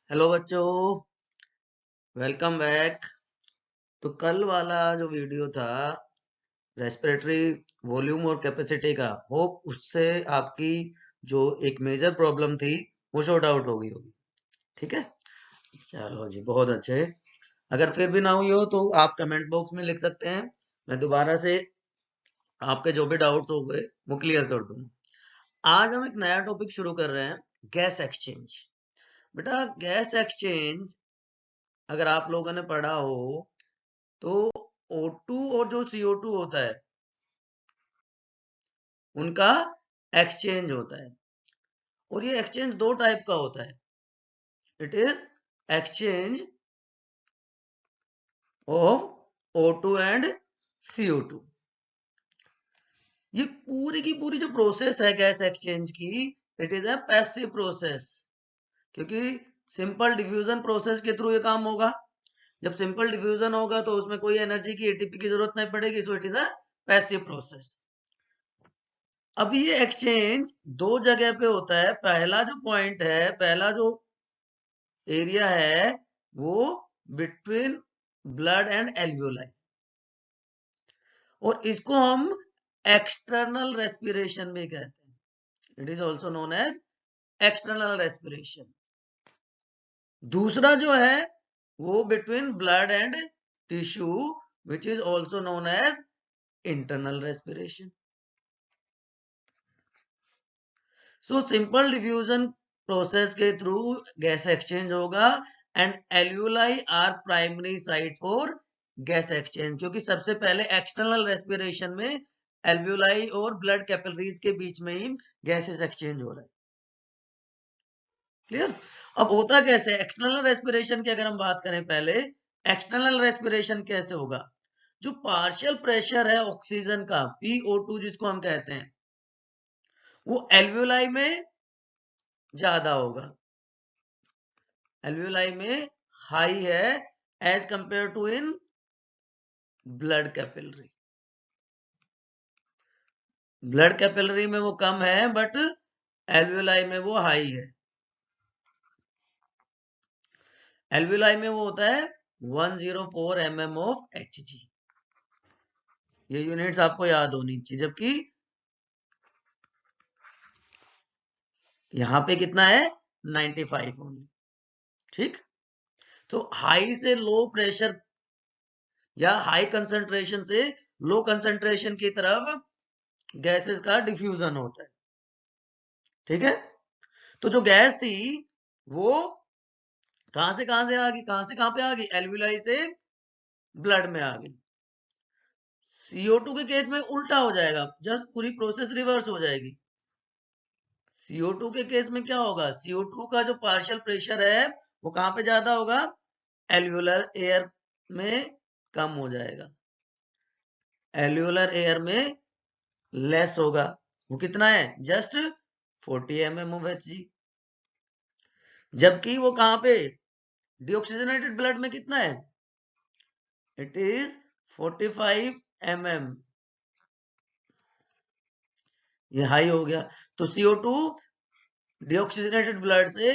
Hello बच्चों, welcome back. तो कल वाला जो वीडियो था रेस्पिरेटरी वॉल्यूम और कैपेसिटी का, होप उससे आपकी जो एक मेजर प्रॉब्लम थी वो शॉर्ट आउट हो गई होगी। ठीक है, चलो जी, बहुत अच्छे। अगर फिर भी ना हुई हो तो आप कमेंट बॉक्स में लिख सकते हैं, मैं दोबारा से आपके जो भी डाउट्स हो गए वो क्लियर कर दूंगा। आज हम एक नया टॉपिक शुरू कर रहे हैं, गैस एक्सचेंज। बेटा, गैस एक्सचेंज अगर आप लोगों ने पढ़ा हो तो O2 और जो CO2 होता है उनका एक्सचेंज होता है। और ये एक्सचेंज दो टाइप का होता है। It is exchange of O2 and CO2। ये पूरी की पूरी जो प्रोसेस है गैस एक्सचेंज की, it is a passive process, क्योंकि सिंपल डिफ्यूजन प्रोसेस के थ्रू ये काम होगा। जब सिंपल डिफ्यूजन होगा तो उसमें कोई एनर्जी की, एटीपी की जरूरत नहीं पड़ेगी, so it is a passive process. अब ये एक्सचेंज दो जगह पे होता है। पहला जो पॉइंट है, पहला जो एरिया है वो बिटवीन ब्लड एंड एल्वियोलाई, और इसको हम एक्सटर्नल रेस्पिरेशन भी कहते हैं। It is also known as external respiration. दूसरा जो है वो between blood and tissue, which is also known as internal respiration. So simple diffusion process के थ्रू गैस एक्सचेंज होगा, and alveoli are primary site for gas exchange, क्योंकि सबसे पहले external respiration में एल्व्यूलाई और ब्लड कैपिलरीज के बीच में ही गैसेस एक्सचेंज हो रहा है। क्लियर? अब होता कैसे एक्सटर्नल रेस्पिरेशन की, अगर हम बात करें पहले, एक्सटर्नल रेस्पिरेशन कैसे होगा? जो पार्शियल प्रेशर है ऑक्सीजन का, PO2 जिसको हम कहते हैं, वो एल्व्यूलाई में ज्यादा होगा, एल्व्यूलाई में हाई है as compare to in blood capillary. Blood capillary में वो कम है, बट एल्व्यूलाई में वो हाई है। एल्व्यूलाई में वो होता है 104 mm ऑफ Hg। ये यूनिट्स आपको याद होनी चाहिए, जबकि यहां पे कितना है 95 ओनली। ठीक, तो हाई से लो प्रेशर या हाई कंसंट्रेशन से लो कंसंट्रेशन की तरफ गैसेस का डिफ्यूजन होता है। ठीक है, तो जो गैस थी वो कहां से आ गई, कहां से कहां पे आ गई, एल्विलाई से ब्लड में आ गई। CO2 के केस में उल्टा हो जाएगा, जस्ट पूरी प्रोसेस रिवर्स हो जाएगी। CO2 के केस में क्या होगा, CO2 का जो पार्शियल प्रेशर है वो कहां पे ज्यादा होगा, एल्वियोलर एयर में कम हो जाएगा, एल्वियोलर एयर में लेस होगा। वो कितना है, जस्ट 40 mm ऑफ Hg। जबकि वो कहां पे, डिऑक्सीजनेटेड ब्लड में कितना है, इट इज 45 mm। ये हाई हो गया, तो CO2 डिऑक्सीजनेटेड ब्लड से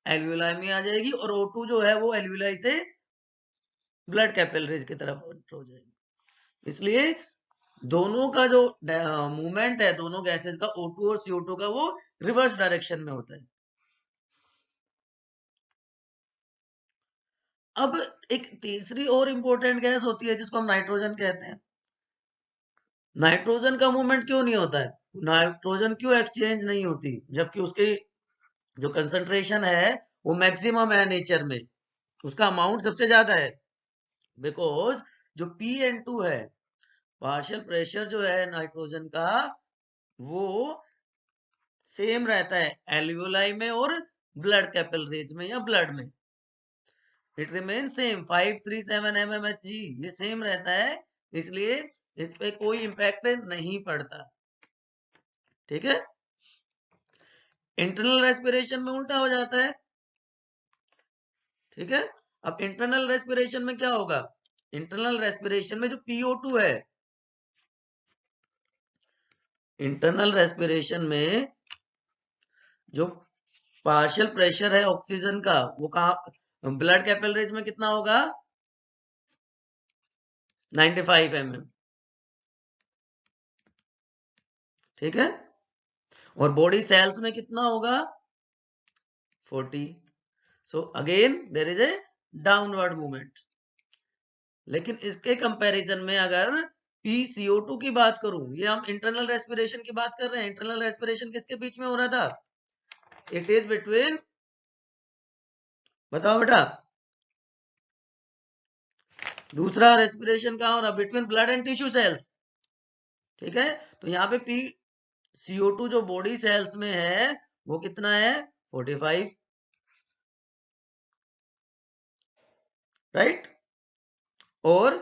एल्वियोलाई में आ जाएगी, और O2 जो है वो एल्वियोलाई से ब्लड कैपिलरीज की तरफ हो जाएगी। इसलिए दोनों का जो मूवमेंट है, दोनों गैसेस का, O2 और CO2 का, वो रिवर्स डायरेक्शन में होता है। अब एक तीसरी और इंपॉर्टेंट गैस होती है जिसको हम नाइट्रोजन कहते हैं। नाइट्रोजन का मूवमेंट क्यों नहीं होता है, नाइट्रोजन क्यों एक्सचेंज नहीं होती, जबकि उसकी जो कंसंट्रेशन है वो मैक्सिमम है नेचर में, उसका अमाउंट सबसे ज्यादा है। बिकॉज जो Pn2 है, पार्शियल प्रेशर जो है नाइट्रोजन का, वो सेम रहता है एल्वियोलाई में और ब्लड कैपिलरीज में या ब्लड में। It remain same 537 mm Hg, ये सेम रहता है, इसलिए इस पे कोई इंपैक्ट नहीं पड़ता। ठीक है, इंटरनल रेस्पिरेशन में उल्टा हो जाता है। ठीक है, अब इंटरनल रेस्पिरेशन में क्या होगा, इंटरनल रेस्पिरेशन में जो PO2 है, इंटरनल रेस्पिरेशन में जो पार्शियल प्रेशर है ऑक्सीजन का, वो कहा ब्लड कैपिलरीज में कितना होगा 95 mm, ठीक है। और बॉडी सेल्स में कितना होगा 40। So again there is a downward movement. लेकिन इसके कंपैरिजन में अगर PCO2 की बात करूं, ये हम इंटरनल रेस्पिरेशन की बात कर रहे हैं। इंटरनल रेस्पिरेशन किसके बीच में हो रहा था, इट इज बिटवीन, बताओ बेटा, दूसरा रेस्पिरेशन कहां हो रहा, between blood and tissue cells, ठीक है। तो यहाँ पे PCO2 जो बॉडी सेल्स में है वो कितना है 45, राइट। और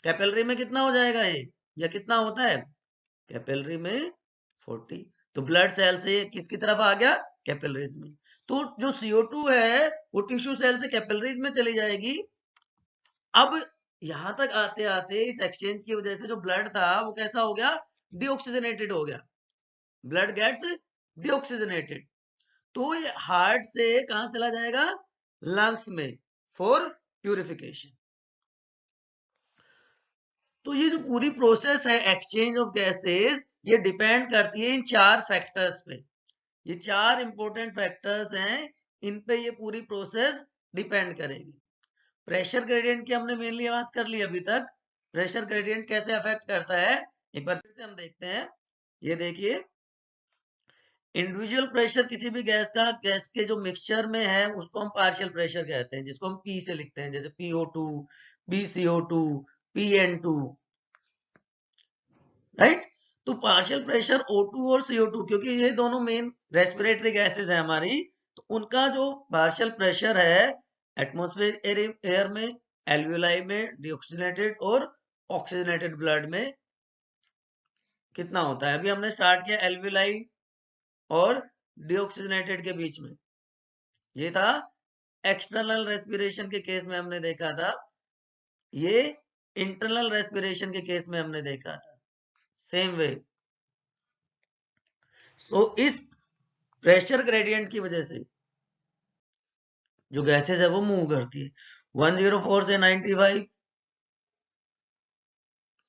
कैपिलरी में कितना हो जाएगा ये, या कितना होता है कैपिलरी में 40। तो ब्लड सेल से किसकी तरफ आ गया कैपिलरीज में। तो जो CO2 है वो टिश्यू सेल से कैपिलरीज में चली जाएगी। अब यहां तक आते आते इस एक्सचेंज की वजह से जो ब्लड था वो कैसा हो गया, डीऑक्सीजनेटेड हो गया, ब्लड गेट्स डीऑक्सीजनेटेड। तो ये हार्ट से कहां चला जाएगा, लंग्स में, फॉर प्यूरिफिकेशन। तो ये जो पूरी प्रोसेस है एक्सचेंज ऑफ गैसेस, ये डिपेंड करती है इन 4 फैक्टर्स पे। ये 4 इंपॉर्टेंट फैक्टर्स हैं, इन पे ये पूरी प्रोसेस डिपेंड करेगी। प्रेशर ग्रेडियंट की हमने मेनली बात कर ली अभी तक। प्रेशर ग्रेडियंट कैसे अफेक्ट करता है एक बार फिर से हम देखते हैं। ये देखिए, इंडिविजुअल प्रेशर किसी भी गैस का, गैस के जो मिक्सचर में है उसको हम पार्शियल प्रेशर कहते हैं, जिसको हम P से लिखते हैं, जैसे PO2, BCO2, PN2, राइट। तो पार्शियल प्रेशर O2 और CO2, क्योंकि ये दोनों मेन रेस्पिरेटरी गैसेस है हमारी, तो उनका जो पार्शियल प्रेशर है एटमॉस्फेयर एयर में, एल्वियोलाई में डीऑक्सीजनेटेड और ऑक्सीजनेटेड ब्लड में कितना होता है। अभी हमने स्टार्ट किया एल्वियोलाई और डीऑक्सीजनेटेड के बीच में, ये था एक्सटर्नल रेस्पिरेशन के केस में हमने देखा था, ये इंटरनल रेस्पिरेशन के केस में हमने देखा था, सेम वे। सो इस प्रेशर ग्रेडियंट की वजह से जो गैसेस है वो मूव करती है 104 से 95,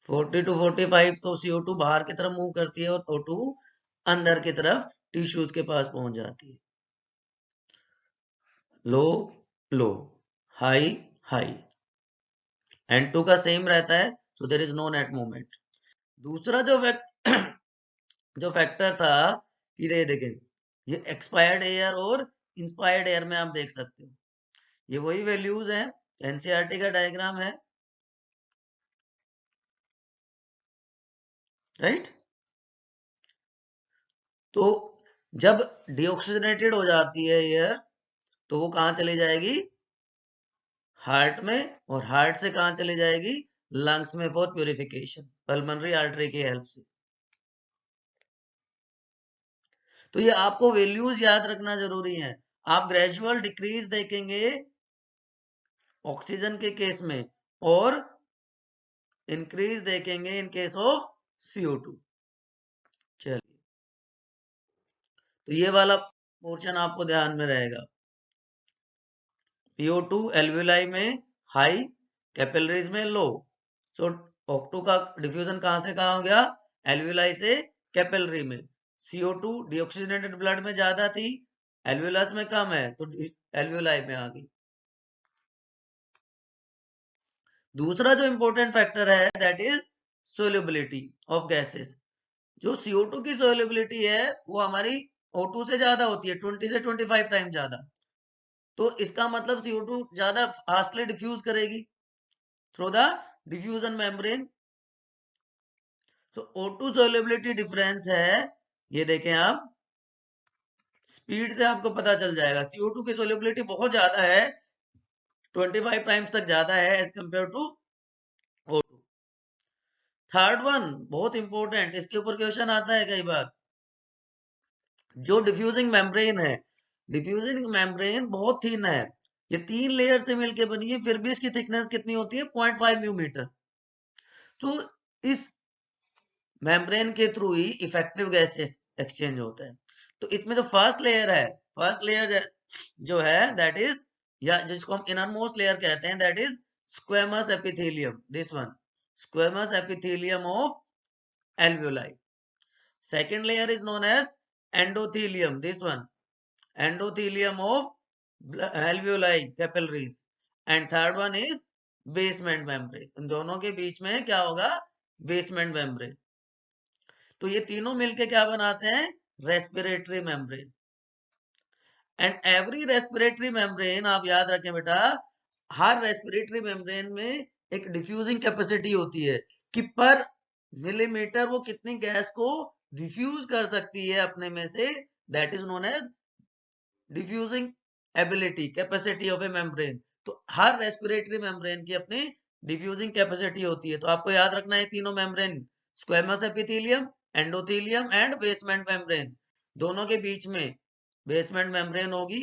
40 टू 45, तो CO2 बाहर की तरफ मूव करती है और O2 अंदर की तरफ टिश्यूज के पास पहुंच जाती है। लो लो, हाई हाई, N2 का सेम रहता है, so there is no net movement. दूसरा जो फैक्टर था कि देखें, ये एक्सपायर्ड एयर और इंस्पायर्ड एयर में आप देख सकते हो, ये वही वैल्यूज हैं, एनसीईआरटी का डायग्राम है, राइट। तो जब डीऑक्सीजनेटेड हो जाती है एयर, तो वो कहां चली जाएगी हार्ट में, और हार्ट से कहां चली जाएगी लंग्स में फॉर प्यूरिफिकेशन, पल्मोनरी आर्टरी की हेल्प से। तो ये आपको वैल्यूज याद रखना जरूरी है। आप ग्रेजुअल डिक्रीज देखेंगे ऑक्सीजन के केस में और इंक्रीज देखेंगे इन केस ऑफ CO2। चलिए, तो ये वाला पोर्शन आपको ध्यान में रहेगा। PO2 एल्वियोलाई में हाई, कैपिलरीज में लो। सो O2 का डिफ्यूजन कहां से कहां हो गया, एल्वियोलाई से कैपिलरी में। CO2 डीऑक्सीजनेटेड ब्लड में ज्यादा थी, एल्वियोलस में कम है, तो एल्वियोलाई में आ गई। दूसरा जो इंपॉर्टेंट फैक्टर है that is solubility of gases. जो CO2 की सोल्युबिलिटी है वो हमारी O2 से ज्यादा होती है, 20 से 25 टाइम ज्यादा। तो इसका मतलब CO2 ज्यादा फास्टली डिफ्यूज करेगी थ्रू द डिफ्यूजन मेम्ब्रेन। तो O2 सोल्युबिलिटी डिफरेंस है, ये देखें आप, स्पीड से आपको पता चल जाएगा। CO2 की सोल्युबिलिटी बहुत ज्यादा है, 25 टाइम्स तक ज्यादा है as compare to O2। Third one बहुत इंपॉर्टेंट, इसके ऊपर क्वेश्चन आता है कई बार, जो डिफ्यूजिंग मेम्ब्रेन है, डिफ्यूजिंग मेम्ब्रेन बहुत थिन है, ये 3 लेयर से मिलकर बनी है, फिर भी इसकी थिकनेस कितनी होती है 0.5 मिलीमीटर। तो इस मेम्ब्रेन के थ्रू ही इफेक्टिव गैस एक्सचेंज होता है। तो इसमें जो फर्स्ट लेयर है, फर्स्ट लेयर जो है दैट इज, या जिसको हम इनर मोस्ट लेयर कहते हैं, that is squamous epithelium, this one, squamous epithelium of alveoli. Second layer is known as endothelium, this one, endothelium of alveoli capillaries. And third one is basement membrane. इन दोनों के बीच में क्या होगा, basement membrane. तो ये तीनों मिलके क्या बनाते हैं, respiratory membrane. And every respiratory membrane, आप याद रखें बेटा, हर रेस्पिरेटरी मेम्ब्रेन में एक डिफ्यूजिंग कैपेसिटी होती है कि पर मिलीमीटर वो कितनी गैस को डिफ्यूज कर सकती है अपने में से, that is known as diffusing ability, capacity of a membrane. तो हर रेस्पिरेटरी मेम्ब्रेन की अपनी डिफ्यूजिंग कैपेसिटी होती है. तो आपको याद रखना है तीनों membrane, squamous epithelium, endothelium and basement membrane. दोनों के बीच में बेसमेंट मेम्ब्रेन होगी,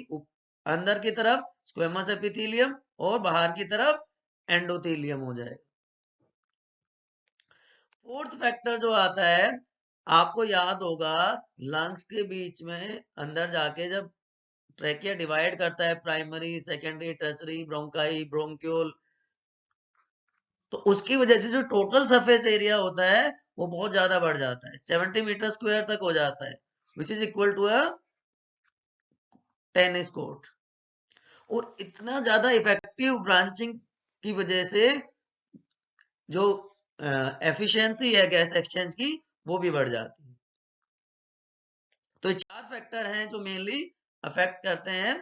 अंदर की तरफ स्क्वेमस एपिथेलियम और बाहर की तरफ एंडोथेलियम हो जाएगा. फोर्थ फैक्टर जो आता है, आपको याद होगा, लंग्स के बीच में अंदर जाके जब ट्रैकिया डिवाइड करता है primary, secondary, tertiary, bronchi, bronchiole, तो उसकी वजह से जो टोटल सरफेस एरिया होता है वो बहुत ज्यादा बढ़ जाता है, 70 मीटर स्क्वायर तक हो जाता है, which is equal to a tennis court. और इतना ज्यादा इफेक्टिव ब्रांचिंग की वजह से जो एफिशिएंसी है गैस एक्सचेंज की वो भी बढ़ जाती है. तो ये 4 फैक्टर हैं जो मेनली अफेक्ट करते हैं